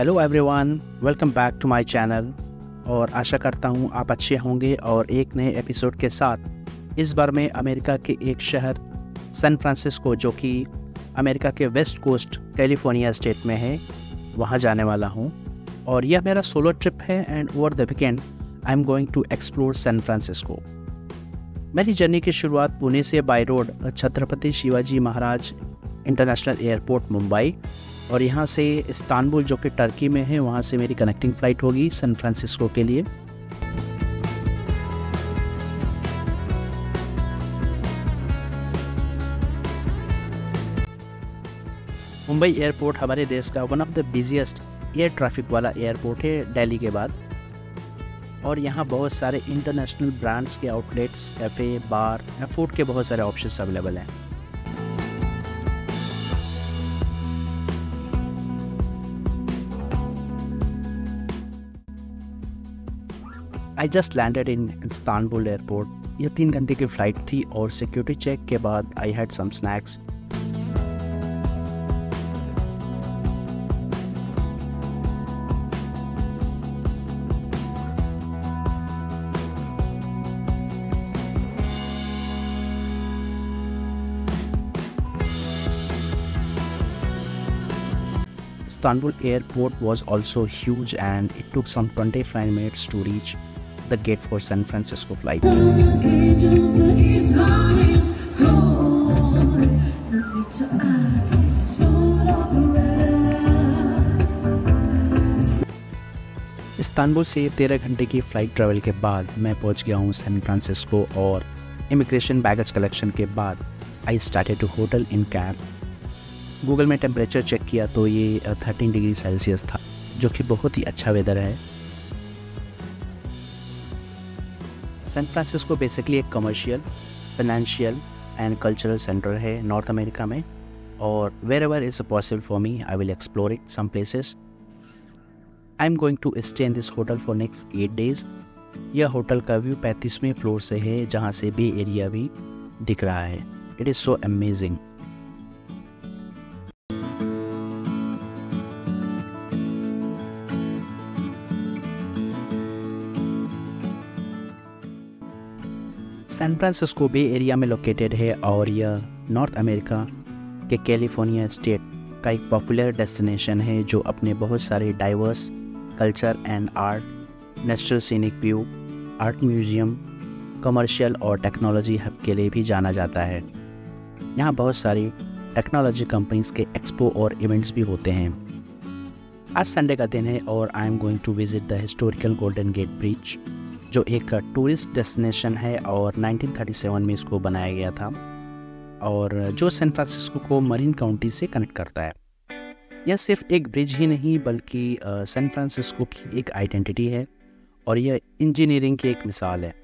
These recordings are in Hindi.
Hello everyone, welcome back to my channel. और आशा करता हूँ आप अच्छे होंगे और एक नए एपिसोड के साथ इस बार मैं अमेरिका के एक शहर सैन फ्रांसिस्को, जो कि अमेरिका के वेस्ट कोस्ट कैलिफोर्निया स्टेट में है, वहाँ जाने वाला हूँ। और यह मेरा सोलो ट्रिप है and over the weekend I am going to explore San Francisco. मेरी जर्नी की शुरुआत पुणे से by road Chhatrapati Shivaji Maharaj international airport Mumbai, और यहाँ से इस्तांबुल जो कि टर्की में है, वहाँ से मेरी कनेक्टिंग फ़्लाइट होगी सैन फ्रांसिस्को के लिए। मुंबई एयरपोर्ट हमारे देश का one of the busiest air traffic वाला एयरपोर्ट है दिल्ली के बाद। और यहाँ बहुत सारे इंटरनेशनल ब्रांड्स के आउटलेट्स, कैफ़े, बार या फूड के बहुत सारे ऑप्शंस अवेलेबल हैं। I just landed in Istanbul airport. यह 3 घंटे की फ़्लाइट थी और सिक्योरिटी चेक के बाद I had some snacks. Istanbul airport was also huge and it took some 25 minutes to reach the gate for San Francisco flight. Istanbul से 13 घंटे की फ़्लाइट ट्रैवल के बाद मैं पहुंच गया हूं सैन फ्रांसिस्को, और इमिग्रेशन बैगेज कलेक्शन के बाद I started to hotel in cab. Google में टेम्परेचर चेक किया तो ये 13 डिग्री सेल्सियस था, जो कि बहुत ही अच्छा वेदर है। सैन फ्रांसिस्को बेसिकली एक commercial, financial and cultural centre है नॉर्थ अमेरिका में, और wherever is possible for me I will explore it some places. I am going to stay in this hotel for next 8 days. यह होटल का व्यू 35वें फ्लोर से है, जहाँ से बे एरिया भी दिख रहा है। It is so amazing. San Francisco bay area में लोकेटेड है और यह नॉर्थ अमेरिका के कैलिफोर्निया स्टेट का एक पॉपुलर डेस्टिनेशन है, जो अपने बहुत सारे diverse culture and art, natural scenic view, art museum, commercial और टेक्नोलॉजी हब के लिए भी जाना जाता है। यहाँ बहुत सारी टेक्नोलॉजी कंपनीज़ के एक्सपो और इवेंट्स भी होते हैं। आज संडे का दिन है और I am going to visit the historical Golden Gate bridge, जो एक टूरिस्ट डेस्टिनेशन है और 1937 में इसको बनाया गया था, और जो सैन फ्रांसिस्को को मरीन काउंटी से कनेक्ट करता है। यह सिर्फ एक ब्रिज ही नहीं बल्कि सैन फ्रांसिस्को की एक आइडेंटिटी है, और यह इंजीनियरिंग की एक मिसाल है।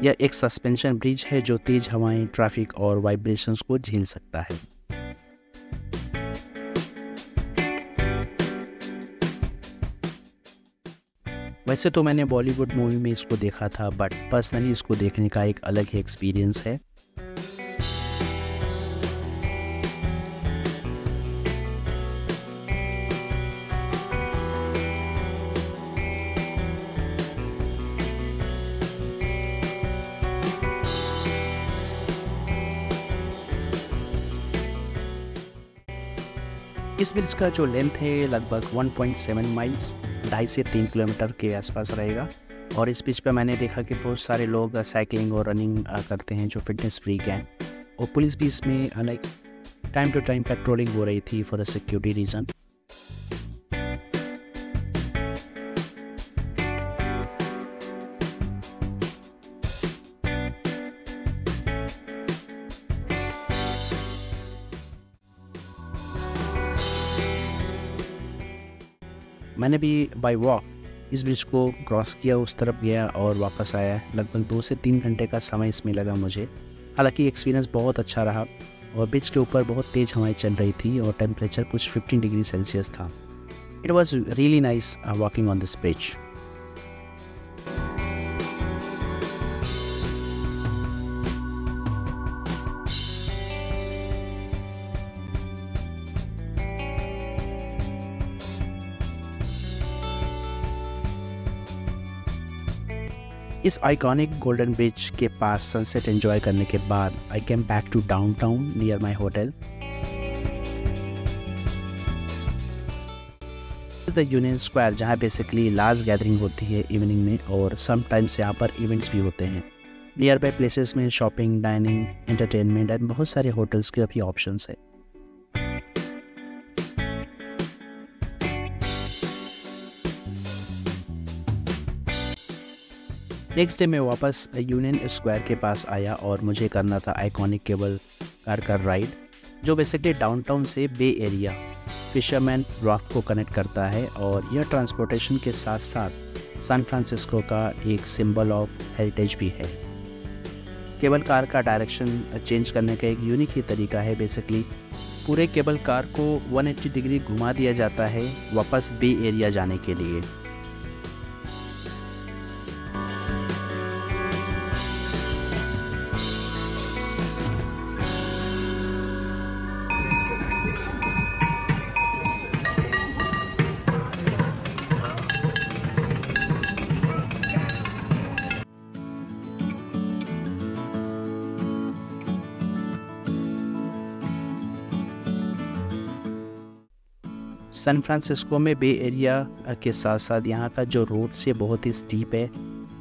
यह एक सस्पेंशन ब्रिज है जो तेज़ हवाएं, ट्रैफिक और वाइब्रेशंस को झेल सकता है। वैसे तो मैंने बॉलीवुड मूवी में इसको देखा था, बट पर्सनली इसको देखने का एक अलग ही एक्सपीरियंस है। इस ब्रिज का जो लेंथ है लगभग 1.7 माइल्स, 2.5 से 3 किलोमीटर के आसपास रहेगा। और इस ब्रिज पर मैंने देखा कि बहुत सारे लोग साइकिलिंग और रनिंग करते हैं जो फिटनेस फ्रीक हैं, और पुलिस भी इसमें like time to time patrolling हो रही थी फॉर द सिक्योरिटी रीज़न। मैंने भी बाय वॉक इस ब्रिज को क्रॉस किया, उस तरफ गया और वापस आया। लगभग 2 से 3 घंटे का समय इसमें लगा मुझे। हालांकि एक्सपीरियंस बहुत अच्छा रहा, और ब्रिज के ऊपर बहुत तेज़ हवाएं चल रही थी और टेम्परेचर कुछ 15 डिग्री सेल्सियस था। It was really nice walking on this bridge. इस आइकॉनिक गोल्डन ब्रिज के पास सनसेट एंजॉय करने के बाद I came back to downtown near my hotel. The union square, जहाँ बेसिकली लार्ज गैदरिंग होती है इवनिंग में, और समटाइम्स यहाँ पर इवेंट्स भी होते हैं। नियर बाई प्लेसेस में शॉपिंग, डाइनिंग, एंटरटेनमेंट एंड बहुत सारे होटल्स के अभी ऑप्शंस है। नेक्स्ट डे मैं वापस यूनियन स्क्वायर के पास आया और मुझे करना था आइकॉनिक केबल कार का राइड, जो बेसिकली डाउनटाउन से बे एरिया फिशरमैन रॉक को कनेक्ट करता है, और यह ट्रांसपोर्टेशन के साथ साथ सैन फ्रांसिस्को का एक सिंबल ऑफ हेरिटेज भी है। केबल कार का डायरेक्शन चेंज करने का एक यूनिक ही तरीका है। बेसिकली पूरे केबल कार को 180 डिग्री घुमा दिया जाता है वापस बे एरिया जाने के लिए। सैन फ्रांसिस्को में बे एरिया के साथ साथ यहाँ का जो रोड से बहुत ही स्टीप है,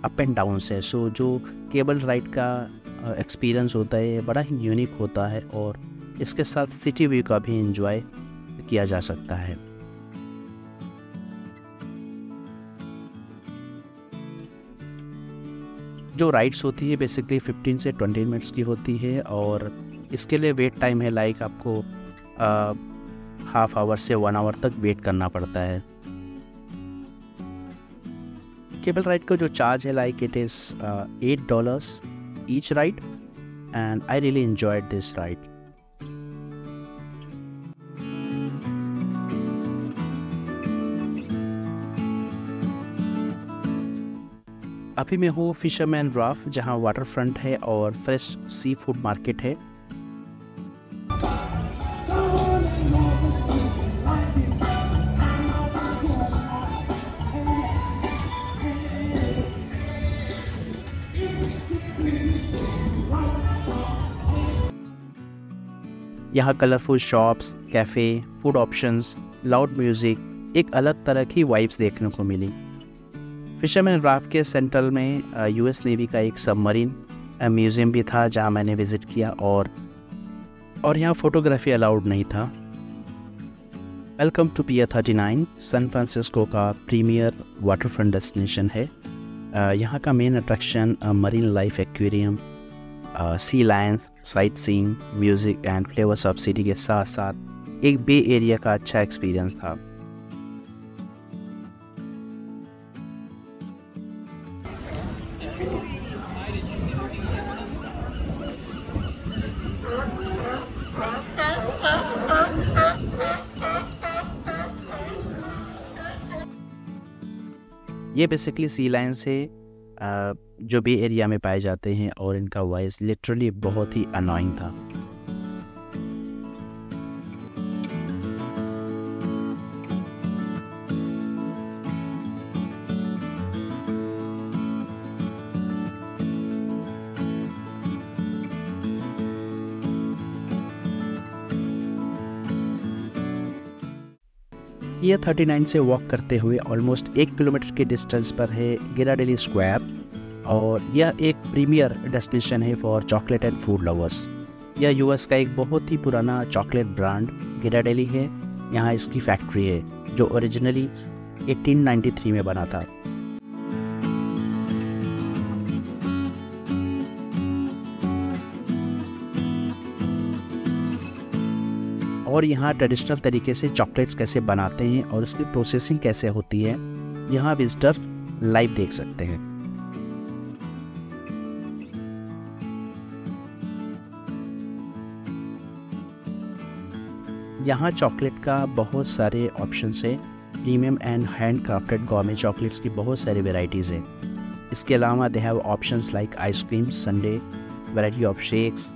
अप एंड डाउन है, सो जो केबल राइड का एक्सपीरियंस होता है बड़ा ही यूनिक होता है, और इसके साथ सिटी व्यू का भी एंजॉय किया जा सकता है। जो राइड्स होती है बेसिकली 15 से 20 मिनट्स की होती है, और इसके लिए वेट टाइम है लाइक आपको हाफ आवर से 1 आवर तक वेट करना पड़ता है। केबल राइड का जो चार्ज है like it is $8 each ride, and I really enjoyed this ride. अभी मैं हूँ फिशरमैन रॉक, जहाँ वाटर फ्रंट है और फ्रेश सी फूड मार्केट है। यहाँ colourful shops, cafe, food options, loud music, एक अलग तरह की वाइब्स देखने को मिली। फिशरमैन रॉक के सेंट्रल में यूएस नेवी का एक सबमरीन म्यूज़ियम भी था जहाँ मैंने विज़िट किया, और यहाँ फ़ोटोग्राफी अलाउड नहीं था। Welcome to pier 39, San Francisco का प्रीमियर वाटरफ्रंट डेस्टिनेशन है। यहाँ का main attraction marine life aquarium, sea lion, sightseeing, music and flavours of city के साथ साथ एक बे एरिया का अच्छा एक्सपीरियंस था। ये बेसिकली सी लायंस है जो बे एरिया में पाए जाते हैं, और इनका वॉइस लिटरली बहुत ही अनोइंग था। ये 39 से वॉक करते हुए ऑलमोस्ट 1 किलोमीटर के डिस्टेंस पर है गिराडेली स्क्वायर, और यह एक प्रीमियर डेस्टिनेशन है for chocolate and food lovers. यह यूएस का एक बहुत ही पुराना चॉकलेट ब्रांड गिराडेली है। यहाँ इसकी फैक्ट्री है जो ओरिजिनली 1893 में बना था। और यहाँ ट्रेडिशनल तरीके से चॉकलेट्स कैसे बनाते हैं और उसकी प्रोसेसिंग कैसे होती है, यहाँ विजिटर लाइव देख सकते हैं। यहाँ चॉकलेट का बहुत सारे ऑप्शंस है। Premium and hand crafted gourmet chocolates की बहुत सारी वेराइटीज़ हैं। इसके अलावा they have options like ice cream, Sunday, variety of shakes.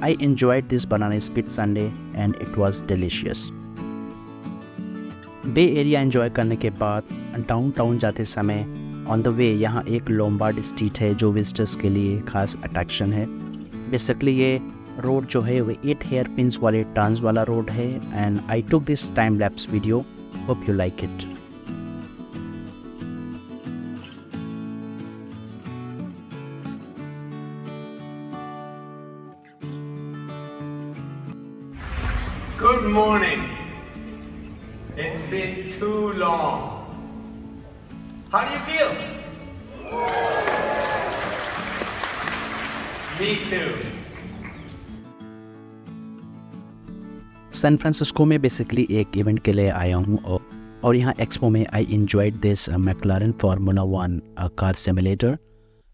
I enjoyed this banana split sundae and it was delicious. Bay area enjoy करने के बाद डाउनटाउन जाते समय ऑन द वे यहाँ एक लोम्बार्ड स्ट्रीट है जो विजिटर्स के लिए खास अट्रैक्शन है। बेसिकली ये रोड जो है वो 8 हेयर पिंस वाले टर्न्स वाला रोड है and I took this time lapse video, hope you like it. Good morning. It's been too long. How do you feel? Me too. San Francisco में बेसिकली एक इवेंट के लिए आया हूँ और यहाँ एक्सपो में I enjoyed this McLaren formula 1 car simulator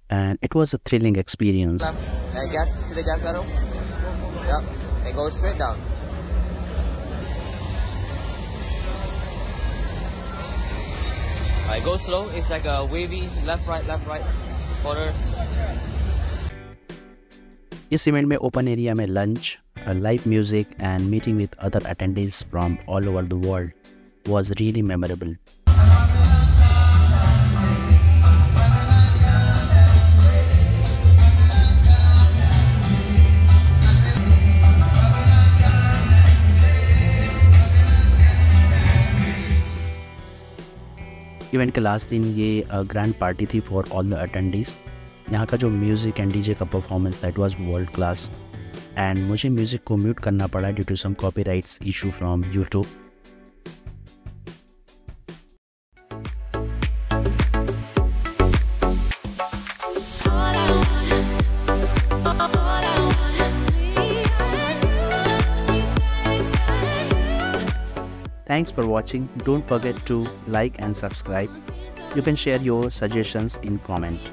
and it was a thrilling experience. Gas to the gas pedal. Yep. And go straight down. Alright, go slow. It's like a wavy left, right, corners. इस इवेंट में ओपन एरिया में lunch, live music and meeting with other attendants from all over the world was really memorable. Event के लास्ट दिन ये ग्रैंड पार्टी थी फॉर ऑल द अटेंडीज। यहाँ का जो म्यूज़िक एंड डीजे का performance that was world class and मुझे म्यूज़िक को म्यूट करना पड़ा due to some copyrights issue from YouTube. Thanks for watching. Don't forget to like and subscribe. You can share your suggestions in comment.